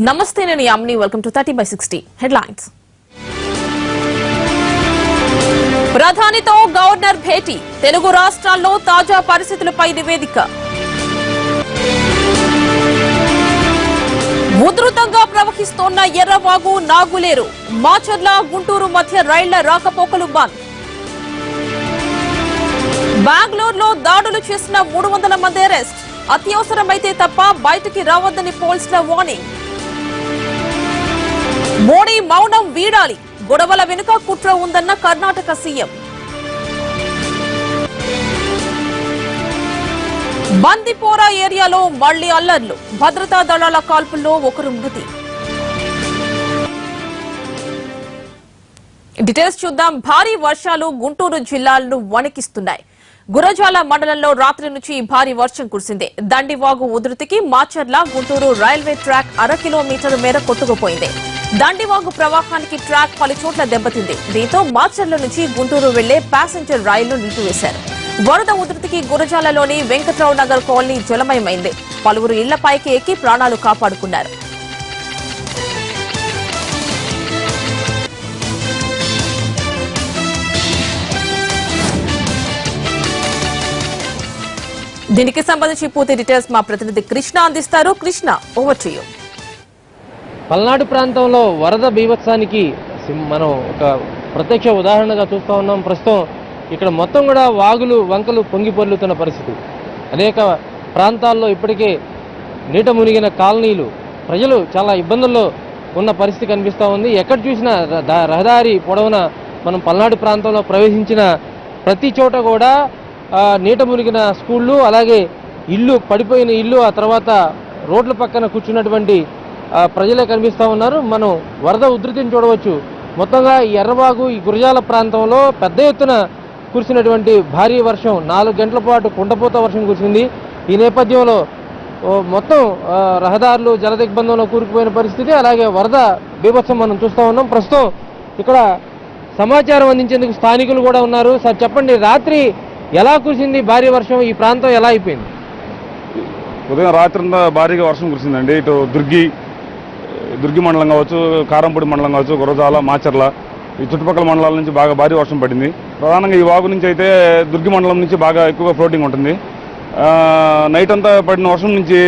నమస్తే నేను Yamini welcome to 30/60 headlines. ప్రధానితో గవర్నర్ భేటీ, తెలుగు రాష్ట్రాల్లో తాజా పరిస్థితులపై నివేదిక. ఉధృతంగా ప్రవహిస్తోన్న ఎర్రవాగు నాగులేరు, మాచర్ల గుంటూరు మధ్య రైళ్ల రాకపోకలు బంద్. బెంగళూరులో దాడులు చేసిన 300 మంది అరెస్ట్, అత్యవసరమైతే తప్ప బయటికి రావద్దని పోలీసుల వార్నింగ్. మోడీ మౌనం వీడాలి, గొడవల వెనుక కుట్ర ఉందన్న కర్ణాటక సీఎం. బందిపోరా ఏరియాలో మళ్లీ అల్లర్లు, భద్రతా దళాల కాల్పుల్లో ఒకరు మృతి. డీటెయిల్స్ చూద్దాం. భారీ వర్షాలు గుంటూరు జిల్లాలను వణికిస్తున్నాయి. గురజాల మండలంలో రాత్రి నుంచి భారీ వర్షం కురిసింది. దండివాగు ఉధృతికి Macherla Guntur railway track 1/2 kilometre మేర కొట్టుకుపోయింది. దండివాగు ప్రవాహానికి ట్రాక్ పలుచోట్ల దెబ్బతింది. దీంతో మాచర్ల నుంచి గుంటూరు వెళ్లే ప్యాసింజర్ రైళ్లు నిలిపివేశారు. వరద ఉధృతికి గురజాలలోని వెంకట్రావు నగర్ కాలనీ జలమయమైంది. పలువురు ఇళ్లపైకి ఎక్కి ప్రాణాలు కాపాడుకున్నారు. దీనికి సంబంధించి పూర్తి డీటెయిల్స్ మా ప్రతినిధి కృష్ణ అందిస్తారు. Krishna, over to you. Palnadu ప్రాంతంలో వరద బీభత్సానికి మనం ఒక ప్రత్యక్ష ఉదాహరణగా చూస్తూ ఉన్నాం. ప్రస్తుతం ఇక్కడ మొత్తం కూడా వాగులు వంకలు పొంగి పొర్లుతున్న పరిస్థితి. అనేక ప్రాంతాల్లో ఇప్పటికే నీట మునిగిన కాలనీలు, ప్రజలు చాలా ఇబ్బందుల్లో ఉన్న పరిస్థితి కనిపిస్తూ ఉంది. ఎక్కడ చూసినా రహదారి పొడవున మనం పల్నాడు ప్రాంతంలో ప్రవేశించిన ప్రతి చోట కూడా నీట మునిగిన స్కూళ్ళు, అలాగే ఇల్లు, పడిపోయిన ఇల్లు, ఆ తర్వాత రోడ్ల పక్కన కూర్చున్నటువంటి ప్రజలే కనిపిస్తూ ఉన్నారు. మనం వరద ఉధృతిని చూడవచ్చు. మొత్తంగా ఈ ఎర్రవాగు, ఈ గురజాల ప్రాంతంలో పెద్ద ఎత్తున కురిసినటువంటి భారీ వర్షం, 4 గంటల పాటు కుండపోత వర్షం కురిసింది. ఈ నేపథ్యంలో మొత్తం రహదారులు జలదిగ్బంధంలో కూరుకుపోయిన పరిస్థితి, అలాగే వరద బీభత్సం మనం చూస్తూ ఉన్నాం. ప్రస్తుతం ఇక్కడ సమాచారం అందించేందుకు స్థానికులు కూడా ఉన్నారు. సార్ చెప్పండి, రాత్రి ఎలా కురిసింది భారీ వర్షం, ఈ ప్రాంతం ఎలా అయిపోయింది? ఉదయం రాత్రి భారీగా వర్షం కురిసిందండి. ఇటు దుర్గి మండలం కావచ్చు, కారంపూడి మండలం కావచ్చు, గురజాల, మాచర్ల, ఈ చుట్టుపక్కల మండలాల నుంచి బాగా భారీ వర్షం పడింది. ప్రధానంగా ఈ వాగు నుంచి అయితే దుర్గి మండలం నుంచి బాగా ఎక్కువగా ఫ్లోటింగ్ ఉంటుంది. నైట్ అంతా పడిన వర్షం నుంచి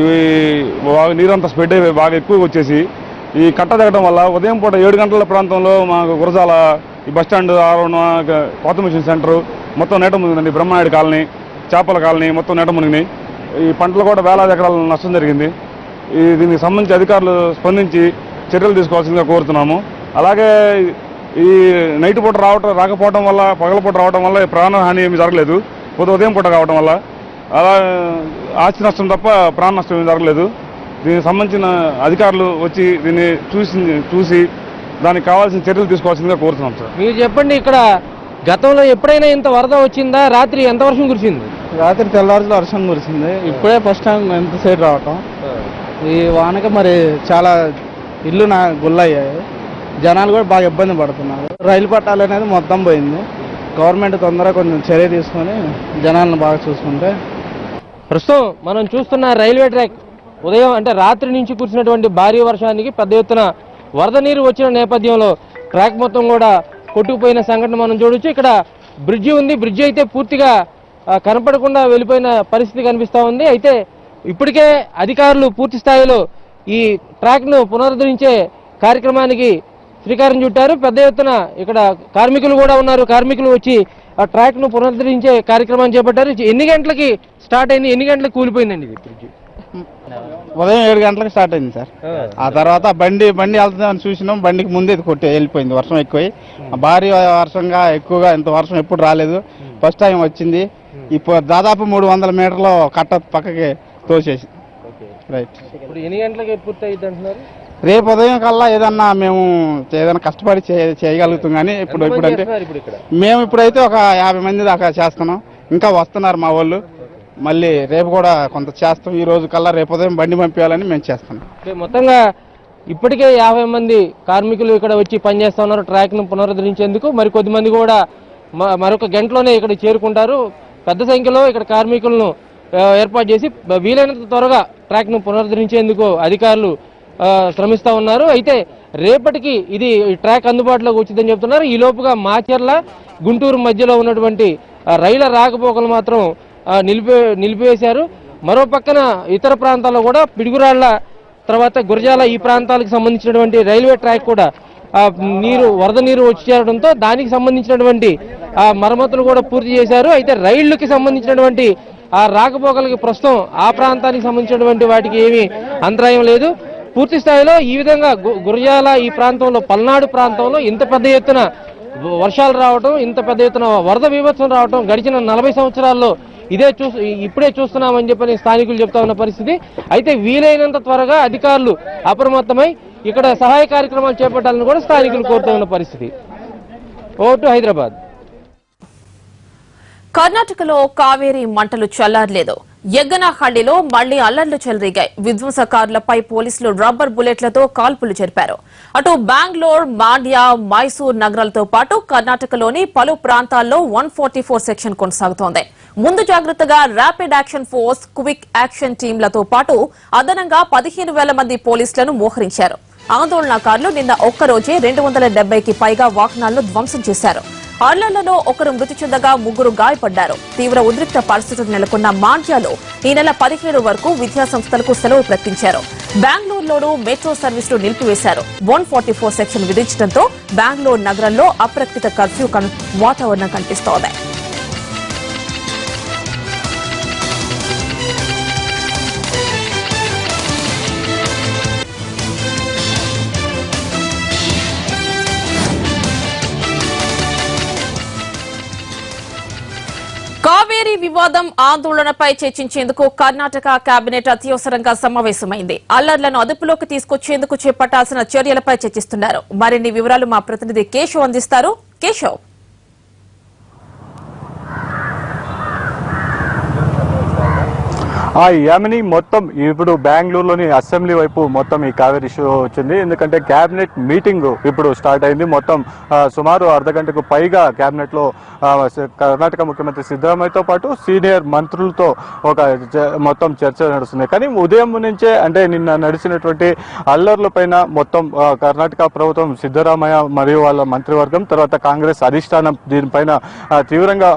ఈ నీరంతా స్ప్రెడ్ అయిపోయి బాగా ఎక్కువగా వచ్చేసి ఈ కట్ట దిగడం వల్ల ఉదయం పూట 7 గంటల ప్రాంతంలో మాకు గురజాల ఈ బస్టాండ్, కొత్త మిషన్ సెంటర్ మొత్తం నీట మునిగిందండి. బ్రహ్మనాయుడు కాలనీ, చేపల కాలనీ మొత్తం నీట మునిగినాయి. ఈ పంటలు కూడా వేలాది ఎకరాల నష్టం జరిగింది. దీనికి సంబంధించి అధికారులు స్పందించి చర్యలు తీసుకోవాల్సిందిగా కోరుతున్నాము. అలాగే ఈ నైట్ పూట రాకపోవడం వల్ల, పగలపూట రావడం వల్ల ప్రాణహాని ఏమీ జరగలేదు. ఉదయం పూట కావడం వల్ల అలా ఆస్తి నష్టం తప్ప ప్రాణ నష్టం ఏమీ జరగలేదు. దీనికి సంబంధించిన అధికారులు వచ్చి దీన్ని చూసి దానికి కావాల్సిన చర్యలు తీసుకోవాల్సిందిగా కోరుతున్నాం. సార్, మీరు చెప్పండి, ఇక్కడ గతంలో ఎప్పుడైనా ఇంత వరద వచ్చిందా? రాత్రి ఎంత వర్షం కురిసింది? రాత్రి తెల్లవారులో వర్షం కురిసింది. ఇప్పుడే ఫస్ట్ టైం ఎంత సైడ్ రావటం. ఈ వానక మరి చాలా ఇల్లు గుల్లయ్యాయి. జనాలు కూడా బాగా ఇబ్బంది పడుతున్నారు. రైలు పట్టాలు అనేది మొత్తం పోయింది. గవర్నమెంట్ తొందరగా కొంచెం చర్య తీసుకొని జనాలను బాగా చూసుకుంటే. ప్రస్తుతం మనం చూస్తున్న రైల్వే ట్రాక్ ఉదయం అంటే రాత్రి నుంచి కురిసినటువంటి భారీ వర్షానికి పెద్ద ఎత్తున వరద నీరు వచ్చిన నేపథ్యంలో ట్రాక్ మొత్తం కూడా కొట్టుకుపోయిన సంఘటన మనం చూడొచ్చు. ఇక్కడ బ్రిడ్జి ఉంది. బ్రిడ్జి అయితే పూర్తిగా కనపడకుండా వెళ్ళిపోయిన పరిస్థితి కనిపిస్తూ ఉంది. అయితే ఇప్పటికే అధికారులు పూర్తి స్థాయిలో ఈ ట్రాక్ను పునరుద్ధరించే కార్యక్రమానికి శ్రీకారం చుట్టారు. పెద్ద ఎత్తున ఇక్కడ కార్మికులు కూడా ఉన్నారు. కార్మికులు వచ్చి ఆ ట్రాక్ను పునరుద్ధరించే కార్యక్రమాన్ని చేపట్టారు. ఎన్ని గంటలకి స్టార్ట్ అయింది, ఎన్ని గంటలకు కూలిపోయిందండి ఇది బ్రిడ్జి? ఉదయం 7 గంటలకు స్టార్ట్ అయింది సార్. ఆ తర్వాత బండి వెళ్తుందని చూసినాం. బండికి ముందే కొట్టి వెళ్ళిపోయింది. వర్షం ఎక్కువై భారీ వర్షంగా ఎక్కువగా ఇంత వర్షం ఎప్పుడు రాలేదు. ఫస్ట్ టైం వచ్చింది. ఇప్పుడు దాదాపు 300 మీటర్లు కట్ట పక్కకి తోసేసి. రైట్. ఇప్పుడు ఎన్ని గంటలకి పూర్తి అయ్యింది అంటున్నారు? రేపు ఉదయం కల్లా ఏదైనా కష్టపడి చేయగలుగుతాం. కానీ ఇప్పుడంటే మేము ఇప్పుడైతే ఒక 50 మంది దాకా చేస్తున్నాం. ఇంకా వస్తున్నారు మా వాళ్ళు. మళ్ళీ రేపు కూడా కొంత చేస్తాం. ఈ రోజు కల్లా రేపు ఉదయం బండి పంపించాలని మేము చేస్తున్నాం. మొత్తంగా ఇప్పటికే 50 మంది కార్మికులు ఇక్కడ వచ్చి పనిచేస్తా ఉన్నారు ట్రాక్ను పునరుద్ధరించేందుకు. మరి కొద్దిమంది కూడా మరొక గంటలోనే ఇక్కడ చేరుకుంటారు. పెద్ద సంఖ్యలో ఇక్కడ కార్మికులను ఏర్పాటు చేసి వీలైనంత త్వరగా ట్రాక్ను పునరుద్ధరించేందుకు అధికారులు శ్రమిస్తా ఉన్నారు. అయితే రేపటికి ఇది ట్రాక్ అందుబాటులోకి వచ్చిందని చెప్తున్నారు. ఈ లోపుగా మాచర్ల గుంటూరు మధ్యలో ఉన్నటువంటి రైళ్ల రాకపోకలు మాత్రం నిలిపివేశారు. మరో పక్కన ఇతర ప్రాంతాల్లో కూడా పిడుగురాళ్ల తర్వాత గురజాల ఈ ప్రాంతాలకు సంబంధించినటువంటి రైల్వే ట్రాక్ కూడా వరద నీరు వచ్చి చేరడంతో దానికి సంబంధించినటువంటి మరమ్మతులు కూడా పూర్తి చేశారు. అయితే రైళ్లకి సంబంధించినటువంటి ఆ రాకపోకలకి ప్రస్తుతం ఆ ప్రాంతానికి సంబంధించినటువంటి వాటికి ఏమీ అంతరాయం లేదు. పూర్తి స్థాయిలో ఈ విధంగా గురజాల ఈ ప్రాంతంలో పల్నాడు ప్రాంతంలో ఇంత పెద్ద ఎత్తున వర్షాలు రావడం, ఇంత పెద్ద ఎత్తున వరద బీభత్సం రావడం గడిచిన 40 సంవత్సరాల్లో ఇప్పుడే చూస్తున్నామని చెప్పని స్థానికులు చెప్తా ఉన్న పరిస్థితి. అయితే వీలైనంత త్వరగా అధికారులు అప్రమత్తమై ఇక్కడ సహాయ కార్యక్రమాలు చేపట్టాలని కూడా స్థానికులు కోరుతున్న పరిస్థితి. Over to Hyderabad. కర్ణాటకలో కావేరీ మంటలు చల్లారలేదు. యగ్గనహళ్లిలో మళ్లీ అల్లర్లు చెలరేగాయి. విధ్వంసకారులపై పోలీసులు రబ్బర్ బుల్లెట్లతో కాల్పులు జరిపారు. అటు బెంగళూరు, మాండ్య, మైసూర్ నగరాలతో పాటు కర్ణాటకలోని పలు ప్రాంతాల్లో 144 సెక్షన్ కొనసాగుతోంది. ముందు జాగ్రత్తగా rapid action force, quick action టీంలతో పాటు అదనంగా 15,000 మంది పోలీసులను మోహరించారు. ఆందోళనకారులు నిన్న ఒక్కరోజే 270కి పైగా వాహనాలను ధ్వంసం చేశారు. అల్లర్లలో ఒకరు మృతి చెందగా 3 గాయపడ్డారు. తీవ్ర ఉద్రిక్త పరిస్థితులు నెలకొన్న మాండ్యాలో ఈ నెల 17 వరకు విద్యాసంస్థలకు సెలవు ప్రకటించారు. బెంగళూరులోనూ మెట్రో సర్వీసులు నిలిపివేశారు. 144 సెక్షన్ విధించడంతో బెంగళూరు నగరంలో అప్రకటిత కర్ఫ్యూ వాతావరణం కనిపిస్తోంది. కావేరీ వివాదం ఆందోళనపై చర్చించేందుకు కర్ణాటక కేబినెట్ అత్యవసరంగా సమావేశమైంది. అల్లర్లను అదుపులోకి తీసుకొచ్చేందుకు చేపట్టాల్సిన చర్యలపై చర్చిస్తున్నారు. మరిన్ని వివరాలు మా ప్రతినిధి కేశవ్ అందిస్తారు. కేశవ్, యామిని మొత్తం ఇప్పుడు బెంగళూరులోని అసెంబ్లీ వైపు మొత్తం ఈ కావేరీ ఇష్యూ వచ్చింది. ఎందుకంటే కేబినెట్ మీటింగ్ ఇప్పుడు స్టార్ట్ అయింది. మొత్తం సుమారు అర్ధగంటకు పైగా కేబినెట్ లో కర్ణాటక ముఖ్యమంత్రి సిద్ధరామయ్యతో పాటు సీనియర్ మంత్రులతో ఒక మొత్తం చర్చ నడుస్తుంది. కానీ ఉదయం నుంచే అంటే నిన్న నడిచినటువంటి అల్లర్ల పైన మొత్తం కర్ణాటక ప్రభుత్వం, సిద్ధరామయ్య మరియు వాళ్ళ మంత్రివర్గం, తర్వాత కాంగ్రెస్ అధిష్టానం దీనిపైన తీవ్రంగా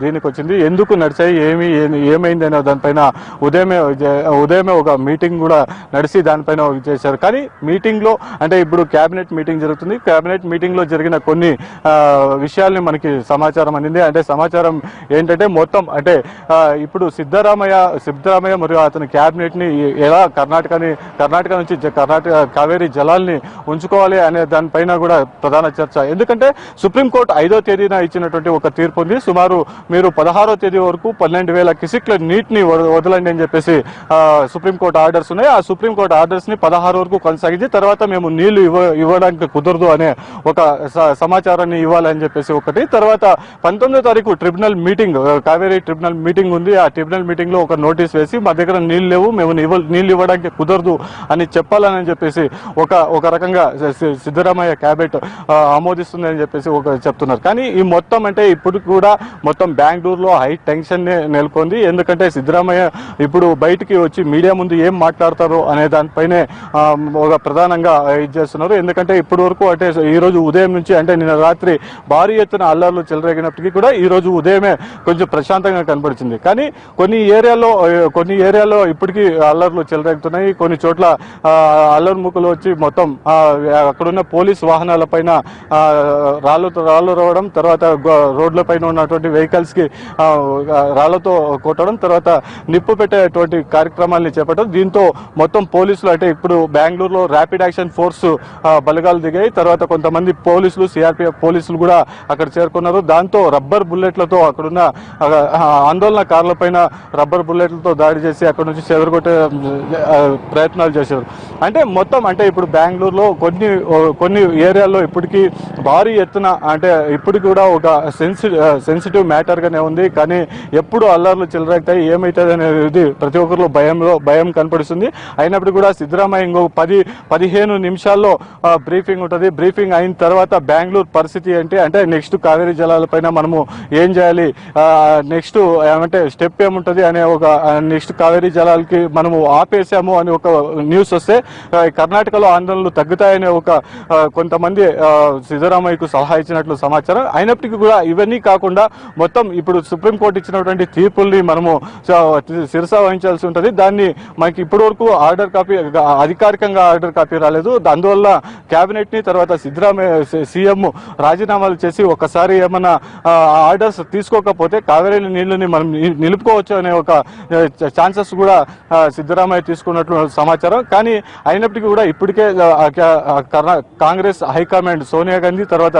దీనికి వచ్చింది. ఎందుకు నడిచాయి, ఏమైంది అనే దానిపైన ఉదయమే ఒక మీటింగ్ కూడా నడిచి దానిపైన చేశారు. కానీ మీటింగ్ లో అంటే ఇప్పుడు కేబినెట్ మీటింగ్ జరుగుతుంది. కేబినెట్ మీటింగ్ లో జరిగిన కొన్ని విషయాల్ని మనకి సమాచారం అందింది. అంటే సమాచారం ఏంటంటే మొత్తం అంటే ఇప్పుడు సిద్ధరామయ్య మరియు అతని కేబినెట్ ని ఎలా కర్ణాటక నుంచి కావేరీ జలాల్ని ఉంచుకోవాలి అనే దానిపైన కూడా ప్రధాన చర్చ. ఎందుకంటే సుప్రీంకోర్టు 5వ తేదీన ఇచ్చినటువంటి ఒక తీర్పు ఉంది. సుమారు మీరు 16వ తేదీ వరకు 12,000 క్యూసెక్ల నీటిని వదలండి అని చెప్పేసి సుప్రీంకోర్టు ఆర్డర్స్ ఉన్నాయి. ఆ సుప్రీంకోర్టు ఆర్డర్స్ ని 16 వరకు కొనసాగించి తర్వాత మేము నీళ్లు ఇవ్వడానికి కుదరదు అనే ఒక సమాచారాన్ని ఇవ్వాలని చెప్పేసి ఒకటి. తర్వాత 19వ తారీఖు tribunal meeting, Kaveri tribunal meeting ఉంది. ఆ ట్రిబ్యునల్ మీటింగ్ లో ఒక నోటీస్ వేసి మా దగ్గర నీళ్లు లేవు, మేము నీళ్లు ఇవ్వడానికి కుదరదు అని చెప్పాలని చెప్పేసి ఒక రకంగా సిద్ధరామయ్య క్యాబినెట్ ఆమోదిస్తుంది అని చెప్పేసి చెప్తున్నారు. కానీ ఈ మొత్తం అంటే ఇప్పుడు కూడా మొత్తం బెంగళూరులో హై టెన్షన్ నెలకొంది. ఎందుకంటే సిద్ధరామయ్య ఇప్పుడు బయటికి వచ్చి మీడియా ముందు ఏం మాట్లాడతారో అనే దానిపైనే ఒక ప్రధానంగా ఇది చేస్తున్నారు. ఎందుకంటే ఇప్పటి వరకు అంటే ఈ రోజు ఉదయం నుంచి అంటే నిన్న రాత్రి భారీ ఎత్తున అల్లర్లు చెలరేగినప్పటికీ కూడా ఈ రోజు ఉదయమే కొంచెం ప్రశాంతంగా కనబడుతుంది. కానీ కొన్ని ఏరియాలో ఇప్పటికీ అల్లర్లు చెలరేగుతున్నాయి. కొన్ని చోట్ల అల్లరి ముక్కలు వచ్చి మొత్తం అక్కడున్న పోలీస్ వాహనాల పైన రాళ్లు రావడం, తర్వాత రోడ్ల పైన ఉన్నటువంటి వెహికల్స్ కి రాళ్లతో కొట్టడం, తర్వాత నిప్పు పెట్టేటువంటి కార్యక్రమాలని చేపట్టారు. దీంతో మొత్తం పోలీసులు అంటే ఇప్పుడు బెంగళూరులో ర్యాపిడ్ యాక్షన్ ఫోర్స్ బలగాలు దిగాయి. తర్వాత కొంతమంది పోలీసులు, సిఆర్పిఎఫ్ పోలీసులు కూడా అక్కడ చేరుకున్నారు. దాంతో రబ్బర్ బుల్లెట్లతో అక్కడున్న ఆందోళనకారుల పైన రబ్బర్ బుల్లెట్లతో దాడి చేసి అక్కడ నుంచి చెదరగొట్టే ప్రయత్నాలు చేశారు. అంటే మొత్తం అంటే ఇప్పుడు బెంగళూరులో కొన్ని ఏరియాల్లో ఇప్పటికీ భారీ ఎత్తున అంటే ఇప్పుడు కూడా ఒక సెన్సిటివ్ మ్యాటర్ గానే ఉంది. కానీ ఎప్పుడు అల్లర్లు చెలరేగుతాయి, ఏమైతుంది అనే అనేది ప్రతి ఒక్కరిలో భయం కనపడుతుంది. అయినప్పుడు కూడా సిద్ధరామయ్య ఇంకో 10-15 నిమిషాల్లో బ్రీఫింగ్ ఉంటుంది. బ్రీఫింగ్ అయిన తర్వాత బెంగళూరు పరిస్థితి అంటే నెక్స్ట్ కావేరీ జలాలపైన మనము ఏం చేయాలి, నెక్స్ట్ ఏమంటే స్టెప్ ఏముంటుంది అనే ఒక నెక్స్ట్ కావేరీ జలాలకి మనము ఆపేసాము అని ఒక న్యూస్ వస్తే కర్ణాటకలో ఆందోళనలు తగ్గుతాయనే ఒక కొంతమంది సిద్ధరామయ్యకు సలహా ఇచ్చినట్లు సమాచారం. అయినప్పటికీ కూడా ఇవన్నీ కాకుండా మొత్తం ఇప్పుడు సుప్రీంకోర్టు ఇచ్చినటువంటి తీర్పుల్ని మనము శిరస వహించాల్సి ఉంటుంది. దాన్ని మనకి ఇప్పటి వరకు అధికారికంగా ఆర్డర్ కాపీ రాలేదు. అందువల్ల కేబినెట్ ని తర్వాత సిద్ధరామయ్య సీఎం రాజీనామాలు చేసి ఒకసారి ఏమన్నా ఆర్డర్స్ తీసుకోకపోతే కావేరీ నీళ్లని మనం నిలుపుకోవచ్చు అనే ఒక ఛాన్సెస్ కూడా సిద్ధరామయ్య తీసుకున్నట్లు సమాచారం. కానీ అయినప్పటికీ కూడా ఇప్పటికే కాంగ్రెస్ హైకమాండ్ సోనియా గాంధీ తర్వాత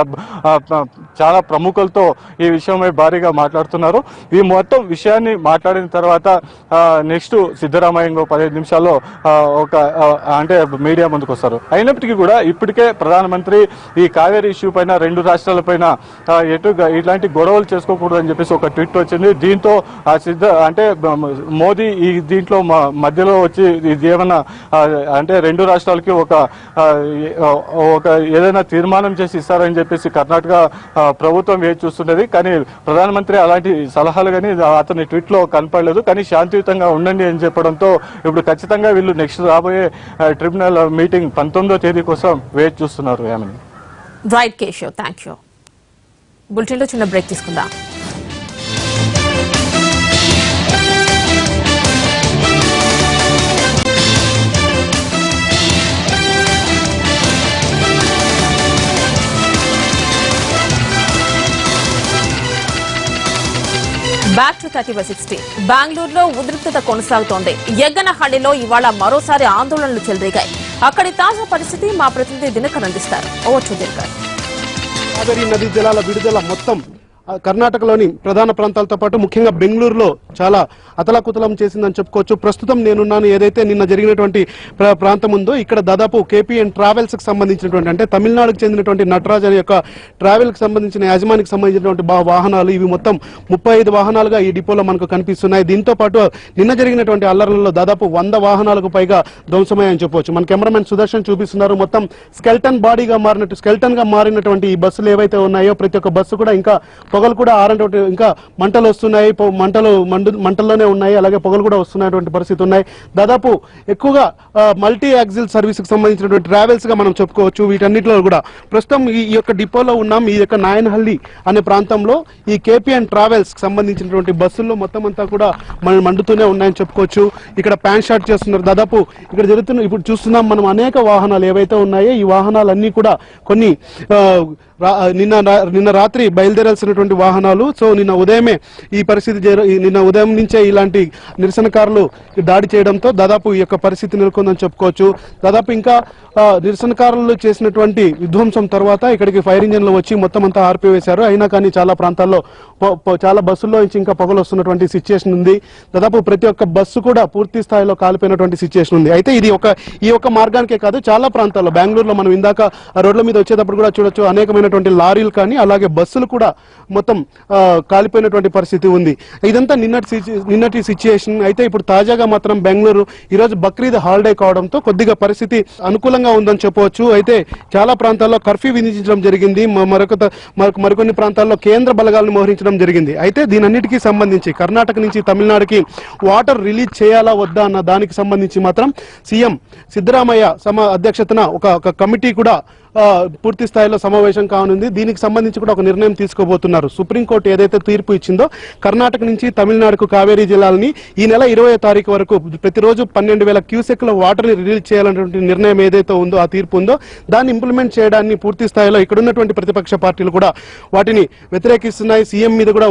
చాలా ప్రముఖులతో ఈ విషయమై భారీగా మాట్లాడుతున్నారు. ఈ మొత్తం విషయాన్ని మాట్లాడిన తర్వాత నెక్స్ట్ సిద్ధరామయ్య ఇంకో 15 నిమిషాల్లో అంటే మీడియా ముందుకు వస్తారు. అయినప్పటికీ కూడా ఇప్పటికే ప్రధానమంత్రి ఈ కావేరీ ఇష్యూ పైన 2 రాష్ట్రాల పైన ఇట్లాంటి గొడవలు చేసుకోకూడదని చెప్పేసి ఒక ట్వీట్ వచ్చింది. దీంతో అంటే మోదీ ఈ దీంట్లో మధ్యలో వచ్చి ఇది ఏమన్నా అంటే 2 రాష్ట్రాలకి ఒక ఏదైనా తీర్మానం చేసి ఇస్తారని చెప్పేసి కర్ణాటక ప్రభుత్వం వేచి చూస్తున్నది. కానీ ప్రధానమంత్రి అలాంటి సలహాలు కానీ అతని ట్వీట్ లో కనపడలేదు. కానీ శాంతియుతంగా ఉండండి అని చెప్పడంతో ఇప్పుడు ఖచ్చితంగా వీళ్ళు నెక్స్ట్ రాబోయే ట్రిబ్యునల్ మీటింగ్ 19వ తేదీ కోసం వేచి చూస్తున్నారు. Right Keshav, thank you. బులెటిన్లో చిన్న బ్రేక్ తీసుకుందాం. Back to 30/60. బెంగళూరులో ఉద్రిక్తత కొనసాగుతోంది. యగ్గనహళ్లిలో ఇవాళ మరోసారి ఆందోళనలు చెలరేగాయి. అక్కడి తాజా పరిస్థితి మా ప్రతినిధి దినకర్ అందిస్తారు. Over to Dinakar. కావేరీ నదీ జలాల విడుదల మొత్తం కర్ణాటకలోని ప్రధాన ప్రాంతాలతో పాటు ముఖ్యంగా బెంగళూరులో చాలా అతలాకుతలం చేసిందని చెప్పుకోవచ్చు. ప్రస్తుతం నేనున్నాను ఏదైతే నిన్న జరిగినటువంటి ప్రాంతం ఉందో ఇక్కడ దాదాపు కేపీఎన్ ట్రావెల్స్ కి సంబంధించినటువంటి అంటే తమిళనాడుకు చెందినటువంటి నటరాజ్ అనే యొక్క ట్రావెల్ కి సంబంధించిన యాజమానికి సంబంధించినటువంటి వాహనాలు ఇవి మొత్తం 35 వాహనాలుగా ఈ డిపోలో మనకు కనిపిస్తున్నాయి. దీంతో పాటు నిన్న జరిగినటువంటి అల్లర్లలో దాదాపు 100 వాహనాలకు పైగా ధ్వంసమయ్యాయని చెప్పవచ్చు. మన కెమెరామెన్ సుదర్శన్ చూపిస్తున్నారు. మొత్తం స్కెల్టన్ గా మారినటువంటి ఈ బస్సులు ఏవైతే ఉన్నాయో ప్రతి ఒక్క బస్సు కూడా ఇంకా పొగలు కూడా ఆరంటి ఇంకా మంటలు వస్తున్నాయి. మంటల్లోనే ఉన్నాయి. అలాగే పొగలు కూడా వస్తున్నటువంటి పరిస్థితి ఉన్నాయి. దాదాపు ఎక్కువగా మల్టీ యాక్సిల్ సర్వీస్ కి సంబంధించినటువంటి ట్రావెల్స్ గా మనం చెప్పుకోవచ్చు. వీటన్నిటిలో కూడా ప్రస్తుతం ఈ యొక్క డిపోలో ఉన్నాం. ఈ యొక్క నాయనహల్లి అనే ప్రాంతంలో ఈ కేపీఎన్ ట్రావెల్స్ కి సంబంధించినటువంటి బస్సుల్లో మొత్తం అంతా కూడా మనం మండుతూనే ఉన్నాయని చెప్పుకోవచ్చు. ఇక్కడ ప్యాన్ షాట్ చేస్తున్నారు. దాదాపు ఇక్కడ ఇప్పుడు చూస్తున్నాం మనం అనేక వాహనాలు ఏవైతే ఉన్నాయో ఈ వాహనాలన్నీ కూడా కొన్ని నిన్న రాత్రి బయలుదేరాల్సినటువంటి వాహనాలు. సో నిన్న ఉదయమే ఈ పరిస్థితి నిన్న ఉదయం నుంచే ఇలాంటి నిరసనకారులు దాడి చేయడంతో దాదాపు ఈ యొక్క పరిస్థితి నెలకొందని చెప్పుకోవచ్చు. దాదాపు ఇంకా నిరసనకారులు చేసినటువంటి విధ్వంసం తర్వాత ఇక్కడికి ఫైర్ ఇంజన్లు వచ్చి మొత్తం అంతా ఆర్పివేశారు. అయినా కానీ చాలా ప్రాంతాల్లో చాలా బస్సుల్లో నుంచి ఇంకా పొగలు వస్తున్నటువంటి సిచ్యుయేషన్ ఉంది. దాదాపు ప్రతి ఒక్క బస్సు కూడా పూర్తి స్థాయిలో కాలిపోయినటువంటి సిచ్యుయేషన్ ఉంది. అయితే ఇది ఈ ఒక్క మార్గానికే కాదు చాలా ప్రాంతాల్లో బెంగళూరులో మనం ఇందాక రోడ్ల మీద వచ్చేటప్పుడు కూడా చూడొచ్చు అనేకమైనటువంటి లారీలు కానీ అలాగే బస్సులు కూడా మొత్తం కాలిపోయినటువంటి పరిస్థితి ఉంది. ఇదంతా నిన్నటి సిచ్యుయేషన్. అయితే ఇప్పుడు తాజాగా మాత్రం బెంగళూరు ఈరోజు బక్రీద్ హాలిడే కావడంతో కొద్దిగా పరిస్థితి అనుకూలంగా ఉందని చెప్పవచ్చు. అయితే చాలా ప్రాంతాల్లో కర్ఫ్యూ విధించడం జరిగింది. మరికొన్ని ప్రాంతాల్లో కేంద్ర బలగాలను మోహరించడం జరిగింది. అయితే దీనన్నిటికీ సంబంధించి కర్ణాటక నుంచి తమిళనాడుకి వాటర్ రిలీజ్ చేయాలా వద్దా అన్న దానికి సంబంధించి మాత్రం సీఎం సిద్ధరామయ్య అధ్యక్షతన ఒక కమిటీ కూడా పూర్తి స్థాయిలో సమావేశం కానుంది. దీనికి సంబంధించి కూడా ఒక నిర్ణయం తీసుకోబోతున్నారు. సుప్రీంకోర్టు ఏదైతే తీర్పు ఇచ్చిందో కర్ణాటక నుంచి తమిళనాడుకు కావేరీ జిల్లాలని ఈ నెల 20వ తారీఖు వరకు ప్రతిరోజు 12,000 క్యూసెక్ల వాటర్ ని రిలీజ్ చేయాలనేటువంటి నిర్ణయం ఏదైతే ఉందో ఆ తీర్పు ఉందో దాన్ని ఇంప్లిమెంట్ చేయడాన్ని పూర్తి స్థాయిలో ఇక్కడ ఉన్నటువంటి ప్రతిపక్ష పార్టీలు కూడా వాటిని వ్యతిరేకిస్తున్నాయి. సీఎం మీద కూడా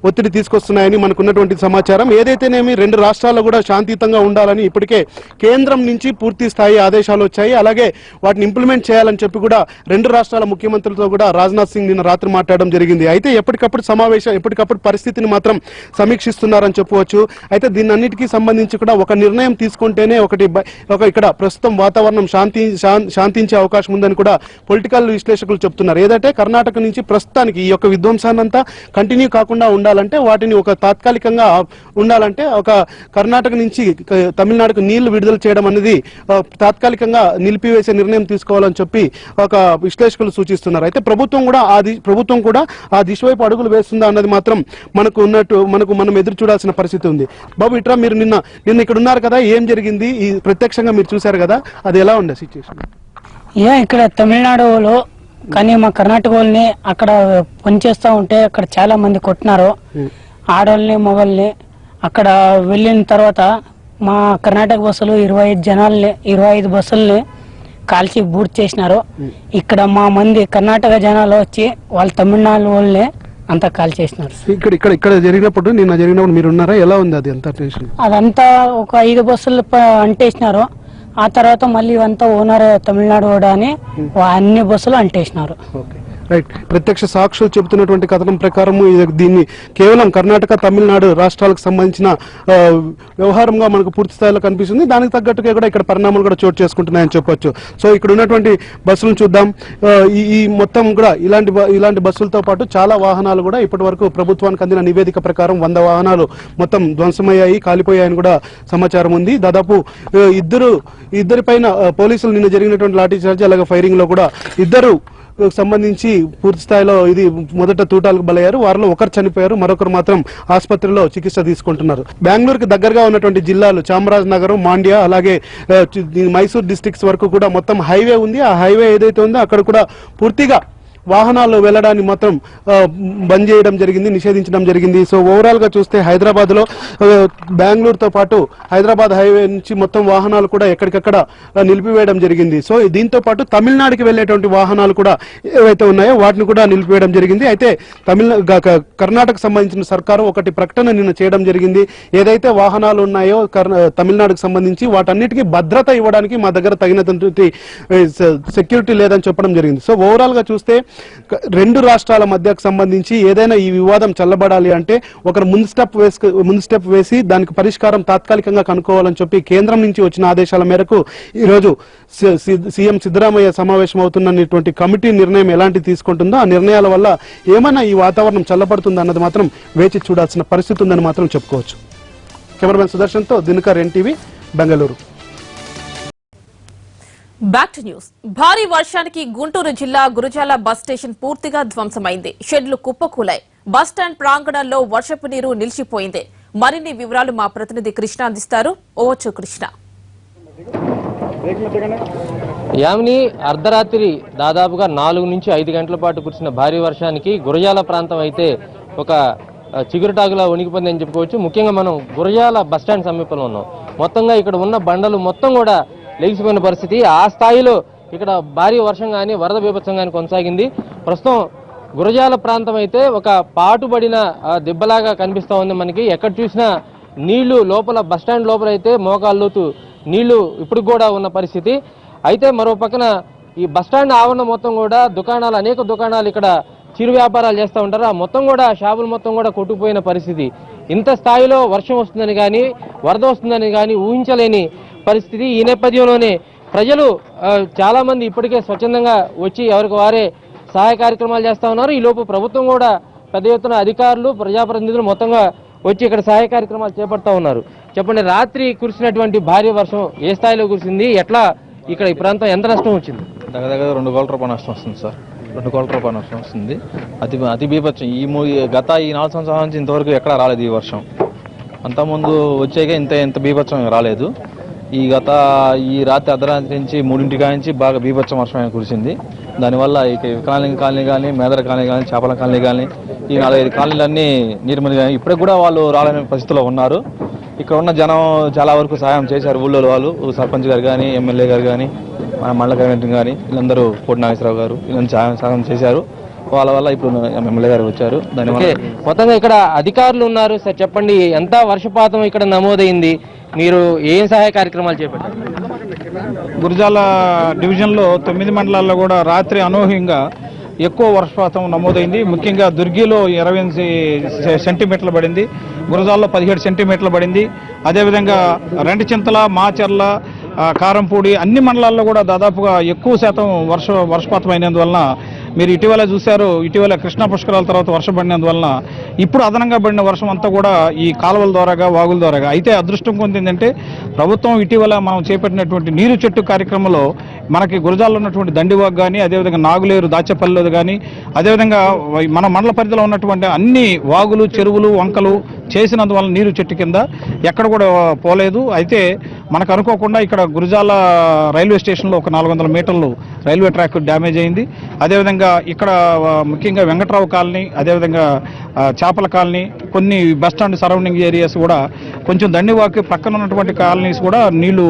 ఒత్తిడి తీసుకొస్తున్నాయని మనకున్నటువంటి సమాచారం. ఏదైతేనేమి 2 రాష్ట్రాల్లో కూడా శాంతియుతంగా ఉండాలని ఇప్పటికే కేంద్రం నుంచి పూర్తి స్థాయి ఆదేశాలు వచ్చాయి. అలాగే వాటిని ఇంప్లిమెంట్ చేయాలి చేయాలని చెప్పి కూడా రెండు రాష్ట్రాల ముఖ్యమంత్రులతో కూడా రాజ్నాథ్ సింగ్ నిన్న రాత్రి మాట్లాడడం జరిగింది. అయితే ఎప్పటికప్పుడు పరిస్థితిని మాత్రం సమీక్షిస్తున్నారని చెప్పవచ్చు. అయితే దీన్నన్నిటికీ సంబంధించి కూడా ఒక నిర్ణయం తీసుకుంటేనే ఇక్కడ ప్రస్తుతం వాతావరణం శాంతించే అవకాశం ఉందని కూడా పొలిటికల్ విశ్లేషకులు చెప్తున్నారు. ఏదంటే కర్ణాటక నుంచి ప్రస్తుతానికి ఈ యొక్క విధ్వంసాన్నంతా కంటిన్యూ కాకుండా ఉండాలంటే, వాటిని ఒక తాత్కాలికంగా ఉండాలంటే ఒక కర్ణాటక నుంచి తమిళనాడుకు నీళ్లు విడుదల చేయడం అనేది తాత్కాలికంగా నిలిపివేసే నిర్ణయం తీసుకోవాలని చెప్పి ఒక విశ్లేషకులు సూచిస్తున్నారు. అయితే ప్రభుత్వం కూడా ఆ దిశ వైపు అడుగులు వేస్తుందా అన్నది మాత్రం మనం ఎదురు చూడాల్సిన పరిస్థితి ఉంది. బాబు ఇట్రా, మీరు నిన్న ఇక్కడ ఉన్నారు కదా, ఏం జరిగింది ఈ ప్రత్యక్షంగా మీరు చూశారు కదా, అది ఎలా ఉండే సిచ్యువేషన్? ఇక్కడ తమిళనాడులో కానీ మా కర్ణాటక వాళ్ళని అక్కడ పనిచేస్తూ ఉంటే అక్కడ చాలా మంది కొట్టినారు, ఆడవాళ్ళని మొగల్ని. అక్కడ వెళ్ళిన తర్వాత మా కర్ణాటక బస్సులు 25 బస్సుల్ని కాల్చి బూట్ చేసినారు. ఇక్కడ మా మంది కర్ణాటక జనాలు వచ్చి వాళ్ళ తమిళనాడు వాళ్ళని అంతా కాల్ చేసినారు. ఇక్కడ జరిగినప్పుడు మీరు ఉన్నారా? ఎలా ఉంది అది అంతా టెన్షన్? అదంతా ఒక 5 బస్సులు అంటేసినారు. ఆ తర్వాత మళ్ళీ అంతా ఓనర్ తమిళనాడు వాడు అని అన్ని బస్సులు అంటేసినారు. రైట్. ప్రత్యక్ష సాక్షులు చెబుతున్నటువంటి కథనం ప్రకారం దీన్ని కేవలం కర్ణాటక తమిళనాడు రాష్ట్రాలకు సంబంధించిన వ్యవహారంగా మనకు పూర్తి స్థాయిలో కనిపిస్తుంది. దానికి తగ్గట్టుగా కూడా ఇక్కడ పరిణామాలు కూడా చోటు చేసుకుంటున్నాయని చెప్పొచ్చు. సో ఇక్కడ ఉన్నటువంటి బస్సులను చూద్దాం. ఈ మొత్తం కూడా ఇలాంటి బస్సులతో పాటు చాలా వాహనాలు కూడా ఇప్పటి వరకు ప్రభుత్వానికి అందిన నివేదిక ప్రకారం 100 వాహనాలు మొత్తం ధ్వంసమయ్యాయి, కాలిపోయాయని కూడా సమాచారం ఉంది. దాదాపు ఇద్దరిపైన పోలీసులు నిన్న జరిగినటువంటి లాఠీ చార్జ్ అలాగే ఫైరింగ్ లో కూడా ఇద్దరు సంబంధించి పూర్తి స్థాయిలో ఇది మొదట తూటాలకు బలయ్యారు. వారిలో ఒకరు చనిపోయారు, మరొకరు మాత్రం ఆసుపత్రిలో చికిత్స తీసుకుంటున్నారు. బెంగళూరుకి దగ్గరగా ఉన్నటువంటి జిల్లాలు చామరాజనగరం, మాండ్య అలాగే మైసూర్ డిస్ట్రిక్ట్స్ వరకు కూడా మొత్తం హైవే ఉంది. ఆ హైవే ఏదైతే ఉందో అక్కడ కూడా పూర్తిగా వాహనాలు వెళ్లడాన్ని మాత్రం బంద్ చేయడం జరిగింది, నిషేధించడం జరిగింది. సో ఓవరాల్ గా చూస్తే హైదరాబాద్ లో బెంగళూరుతో పాటు హైదరాబాద్ హైవే నుంచి మొత్తం వాహనాలు కూడా ఎక్కడికక్కడ నిలిపివేయడం జరిగింది. సో దీంతో పాటు తమిళనాడుకి వెళ్లేటువంటి వాహనాలు కూడా ఏవైతే ఉన్నాయో వాటిని కూడా నిలిపివేయడం జరిగింది. అయితే కర్ణాటక సంబంధించిన సర్కారు ఒకటి ప్రకటన నిన్న చేయడం జరిగింది. ఏదైతే వాహనాలు ఉన్నాయో తమిళనాడుకు సంబంధించి వాటన్నిటికీ భద్రత ఇవ్వడానికి మా దగ్గర తగినటువంటి సెక్యూరిటీ లేదని చెప్పడం జరిగింది. సో ఓవరాల్ గా చూస్తే రెండు రాష్ట్రాల మధ్యకు సంబంధించి ఏదైనా ఈ వివాదం చల్లబడాలి అంటే ఒకరు ముందు స్టెప్ వేసి దానికి పరిష్కారం తాత్కాలికంగా కనుక్కోవాలని చెప్పి కేంద్రం నుంచి వచ్చిన ఆదేశాల మేరకు ఈరోజు సీఎం సిద్ధరామయ్య సమావేశం అవుతున్నటువంటి కమిటీ నిర్ణయం ఎలాంటి తీసుకుంటుందో ఆ నిర్ణయాల వల్ల ఏమైనా ఈ వాతావరణం చల్లబడుతుందో అన్నది మాత్రం వేచి చూడాల్సిన పరిస్థితి ఉందని మాత్రం చెప్పుకోవచ్చు. కెమెరామెన్ సుదర్శన్తో Dinakar, NTV, Bengaluru. Back to news. భారీ వర్షానికి గుంటూరు జిల్లా గురజాల బస్ స్టేషన్ పూర్తిగా ధ్వంసమైంది. షెడ్లు కుప్పకూలాయి. బస్ స్టాండ్ ప్రాంగణంలో వర్షపు నీరు నిలిచిపోయింది. మరిన్ని వివరాలు మా ప్రతినిధి కృష్ణ అందిస్తారు. ఓవచ్చు కృష్ణ. యామిని, అర్ధరాత్రి దాదాపుగా 4 నుంచి 5 గంటల పాటు కురిసిన భారీ వర్షానికి గురజాల ప్రాంతం అయితే ఒక చిగురుటాకులా వణికిపోయిందని చెప్పుకోవచ్చు. ముఖ్యంగా మనం గురజాల బస్టాండ్ సమీపంలో ఉన్నాం. మొత్తంగా ఇక్కడ ఉన్న బండలు మొత్తం కూడా లేచిపోయిన పరిస్థితి. ఆ స్థాయిలో ఇక్కడ భారీ వర్షం కానీ వరద బీభత్సం కానీ కొనసాగింది. ప్రస్తుతం గురజాల ప్రాంతం అయితే ఒక పాటుబడిన దెబ్బలాగా కనిపిస్తూ ఉంది మనకి. ఎక్కడ చూసినా నీళ్లు లోపల బస్టాండ్ లోపల అయితే మోకాళ్ళలోతు నీళ్లు ఇప్పుడు కూడా ఉన్న పరిస్థితి. అయితే మరో పక్కన ఈ బస్టాండ్ ఆవరణ మొత్తం కూడా అనేక దుకాణాలు ఇక్కడ చిరు వ్యాపారాలు చేస్తూ ఉంటారు. ఆ మొత్తం కూడా షాపులు మొత్తం కూడా కొట్టుకుపోయిన పరిస్థితి. ఇంత స్థాయిలో వర్షం వస్తుందని కానీ వరద వస్తుందని కానీ ఊహించలేని పరిస్థితి. ఈ నేపథ్యంలోనే ప్రజలు చాలా మంది ఇప్పటికే స్వచ్ఛందంగా వచ్చి ఎవరికి వారే సహాయ కార్యక్రమాలు చేస్తూ ఉన్నారు. ఈ లోపు ప్రభుత్వం కూడా పెద్ద ఎత్తున అధికారులు, ప్రజాప్రతినిధులు మొత్తంగా వచ్చి ఇక్కడ సహాయ కార్యక్రమాలు చేపడతా ఉన్నారు. చెప్పండి, రాత్రి కురిసినటువంటి భారీ వర్షం ఏ స్థాయిలో కురిసింది, ఎట్లా ఇక్కడ ఈ ప్రాంతం ఎంత నష్టం వచ్చింది? దగ్గర 2 కోట్ల రూపాయల నష్టం వస్తుంది సార్. 2 కోట్ల రూపాయల నష్టం వస్తుంది. అతి బీభత్సం. గత 4 సంవత్సరాల నుంచి ఇంతవరకు ఎక్కడా రాలేదు ఈ వర్షం. అంతకుముందు వచ్చాక ఇంత బీభత్సం రాలేదు. ఈ రాత్రి అర్ధరాత్రి నుంచి 3 నుంచి బాగా బీభత్సం వర్షం కురిసింది. దానివల్ల ఇక కాలనీ కానీ, మేదర కాలనీ కానీ, చేపల కాలనీ కానీ, ఈ 4-5 కాలనీలన్నీ నీరుమని కానీ ఇప్పటికి కూడా వాళ్ళు రాలేని పరిస్థితిలో ఉన్నారు. ఇక్కడ ఉన్న జనం చాలా వరకు సహాయం చేశారు. ఊళ్ళో వాళ్ళు, సర్పంచ్ గారు కానీ, ఎమ్మెల్యే గారు కానీ, మన మండల కమిటీ కానీ, వీళ్ళందరూ కోటి నాగేశ్వరరావు గారు వీళ్ళని సహాయం చేశారు. వాళ్ళ వల్ల ఇప్పుడు ఎమ్మెల్యే గారు వచ్చారు. దానివల్ల మొత్తంగా ఇక్కడ అధికారులు ఉన్నారు. సార్ చెప్పండి, ఎంత వర్షపాతం ఇక్కడ నమోదైంది, మీరు ఏం సహాయ కార్యక్రమాలు చేపట్టారు? గురజాల డివిజన్లో 9 మండలాల్లో కూడా రాత్రి అనూహ్యంగా ఎక్కువ వర్షపాతం నమోదైంది. ముఖ్యంగా దుర్గిలో 28 సెంటీమీటర్లు పడింది, గురజాల్లో 17 సెంటీమీటర్లు పడింది. అదేవిధంగా రెంటచింతల, మాచర్ల, కారంపూడి అన్ని మండలాల్లో కూడా దాదాపుగా ఎక్కువ శాతం వర్షపాతం అయినందువలన మీరు ఇటీవల చూశారు, ఇటీవల కృష్ణా పుష్కరాల తర్వాత వర్షం పడినందువలన ఇప్పుడు అదనంగా పడిన వర్షం అంతా కూడా ఈ కాలువల ద్వారాగా, వాగుల ద్వారాగా. అయితే అదృష్టం పొందిందంటే ప్రభుత్వం ఇటీవల మనం చేపట్టినటువంటి నీరు చెట్టు కార్యక్రమంలో మనకి గురజాల్లో ఉన్నటువంటి దండివాగు కానీ, అదేవిధంగా నాగులేరు దాచేపల్లిలో కానీ, అదేవిధంగా మన మండల పరిధిలో ఉన్నటువంటి అన్ని వాగులు, చెరువులు, వంకలు చేసినందువల్ల నీరు చెట్టు కింద ఎక్కడ కూడా పోలేదు. అయితే మనకు అనుకోకుండా ఇక్కడ గురజాల రైల్వే స్టేషన్లో ఒక 400 మీటర్లు రైల్వే ట్రాక్ డ్యామేజ్ అయింది. అదేవిధంగా ఇక్కడ ముఖ్యంగా వెంకట్రావు కాలనీ, అదేవిధంగా చేపల కాలనీ, కొన్ని బస్టాండ్ సరౌండింగ్ ఏరియాస్ కూడా కొంచెం దండివాకి పక్కన ఉన్నటువంటి కాలనీస్ కూడా నీళ్లు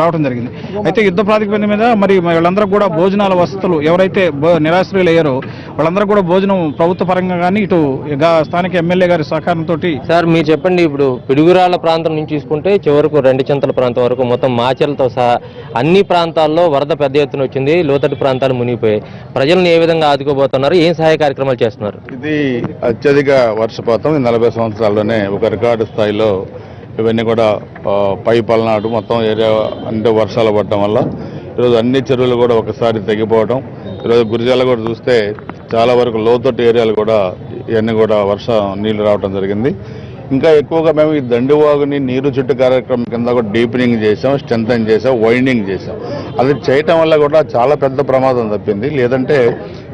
రావడం జరిగింది. అయితే యుద్ధ ప్రాతిపదిక మీద మరి వీళ్ళందరూ కూడా భోజనాల వసతులు ఎవరైతే నిరాశ్రయులు అయ్యారో వాళ్ళందరూ కూడా భోజనం ప్రభుత్వ పరంగా కానీ ఇటు స్థానిక ఎమ్మెల్యే గారి సహకారంతో. సార్ మీరు చెప్పండి, ఇప్పుడు పిడుగురాళ్ల ప్రాంతం నుంచి చూసుకుంటే చివరకు రెంటచింతల ప్రాంతం వరకు మొత్తం మాచర్లతో సహా అన్ని ప్రాంతాల్లో వరద పెద్ద ఎత్తున వచ్చింది, లోతట్టు ప్రాంతాలు మునిగిపోయాయి. ప్రజలను ఏ విధంగా ఆదుకోబోతున్నారు, ఏం సహాయ కార్యక్రమాలు చేస్తున్నారు? ఇది అత్యధిక వర్షపాతం 40 సంవత్సరాల్లోనే ఒక రికార్డు స్థాయిలో ఇవన్నీ కూడా పై పల్నాడు మొత్తం ఏరియా అంటే వర్షాలు పడటం వల్ల ఈరోజు అన్ని చెరువులు కూడా ఒకసారి తగ్గిపోవడం. ఈరోజు గురిజాల కూడా చూస్తే చాలా వరకు లోతట్టు ఏరియాలు కూడా ఇవన్నీ కూడా నీళ్లు రావడం జరిగింది. ఇంకా ఎక్కువగా మేము ఈ దండివాగుని నీరు చుట్టు కార్యక్రమం కింద కూడా డీపెనింగ్ చేసాం, స్ట్రెంథన్ చేసాం, వైండింగ్ చేసాం. అది చేయటం వల్ల కూడా చాలా పెద్ద ప్రమాదం తప్పింది, లేదంటే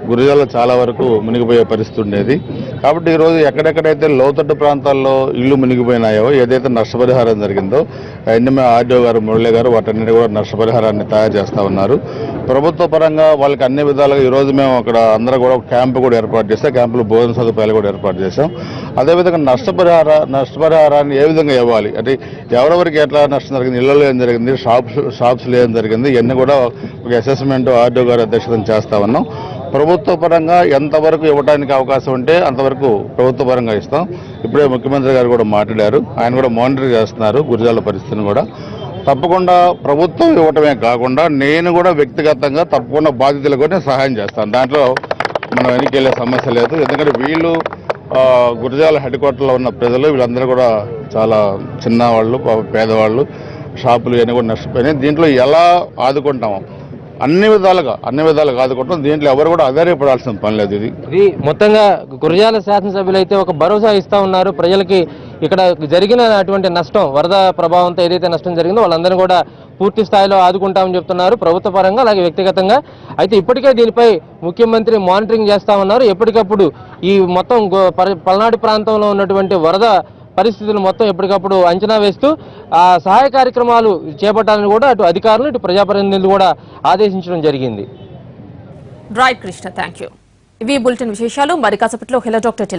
గురిజాల చాలా వరకు మునిగిపోయే పరిస్థితి ఉండేది. కాబట్టి ఈరోజు ఎక్కడెక్కడైతే లోతట్టు ప్రాంతాల్లో ఇళ్లు మునిగిపోయినాయో, ఏదైతే నష్టపరిహారం జరిగిందో అవన్నీ ఆర్డీఓ గారు, మురళి గారు వాటన్నిటి కూడా నష్టపరిహారాన్ని తయారు చేస్తూ ఉన్నారు. ప్రభుత్వ పరంగా వాళ్ళకి అన్ని విధాలుగా ఈరోజు మేము అక్కడ అందరూ కూడా క్యాంపు కూడా ఏర్పాటు చేస్తాం, క్యాంపులో భోజన సదుపాయాలు కూడా ఏర్పాటు చేసాం. అదేవిధంగా నష్టపరిహారాన్ని ఏ విధంగా ఇవ్వాలి అంటే ఎవరెవరికి ఎట్లా నష్టం జరిగింది, ఇళ్లలో ఏం జరిగింది, షాప్స్లో ఏం జరిగింది, ఇవన్నీ కూడా ఒక అసెస్మెంట్ ఆర్డీఓ గారు అధ్యక్షతన చేస్తా ఉన్నాం. ప్రభుత్వ పరంగా ఎంతవరకు ఇవ్వడానికి అవకాశం ఉంటే అంతవరకు ప్రభుత్వ పరంగా ఇస్తాం. ఇప్పుడే ముఖ్యమంత్రి గారు కూడా మాట్లాడారు, ఆయన కూడా మానిటర్ చేస్తున్నారు గురిజాల పరిస్థితిని కూడా. తప్పకుండా ప్రభుత్వం ఇవ్వటమే కాకుండా నేను కూడా వ్యక్తిగతంగా తప్పకుండా బాధితులకు కూడా సహాయం చేస్తాను. దాంట్లో మనం వెనకెళ్ళే సమస్య లేదు. ఎందుకంటే వీళ్ళు గురిజాల హెడ్ క్వార్టర్లో ఉన్న ప్రజలు వీళ్ళందరూ కూడా చాలా చిన్నవాళ్ళు, పేదవాళ్ళు, షాపులు ఇవన్నీ కూడా నష్టపోయినాయి. దీంట్లో ఎలా ఆదుకుంటాము అన్ని విధాలుగా ఆదుకుంటాం. దీంట్లో ఎవరు కూడా ఆధారపడాల్సిన పని లేదు. ఇది మొత్తంగా గురజాల శాసనసభ్యులు అయితే ఒక భరోసా ఇస్తా ఉన్నారు ప్రజలకి. ఇక్కడ జరిగిన అటువంటి నష్టం, వరద ప్రభావంతో ఏదైతే నష్టం జరిగిందో వాళ్ళందరినీ కూడా పూర్తి స్థాయిలో ఆదుకుంటామని చెప్తున్నారు ప్రభుత్వ పరంగా, అలాగే వ్యక్తిగతంగా. అయితే ఇప్పటికే దీనిపై ముఖ్యమంత్రి మానిటరింగ్ చేస్తా ఉన్నారు. ఎప్పటికప్పుడు ఈ మొత్తం పల్నాడు ప్రాంతంలో ఉన్నటువంటి వరద పరిస్థితులు మొత్తం ఎప్పటికప్పుడు అంచనా వేస్తూ ఆ సహాయ కార్యక్రమాలు చేపట్టాలని కూడా అటు అధికారులు, ఇటు ప్రజాప్రతినిధులు కూడా ఆదేశించడం జరిగింది. Right Krishna, thank you. ఇవి బులెటిన్ విశేషాలు. మరి కాసేపట్లో హెలో డాక్టర్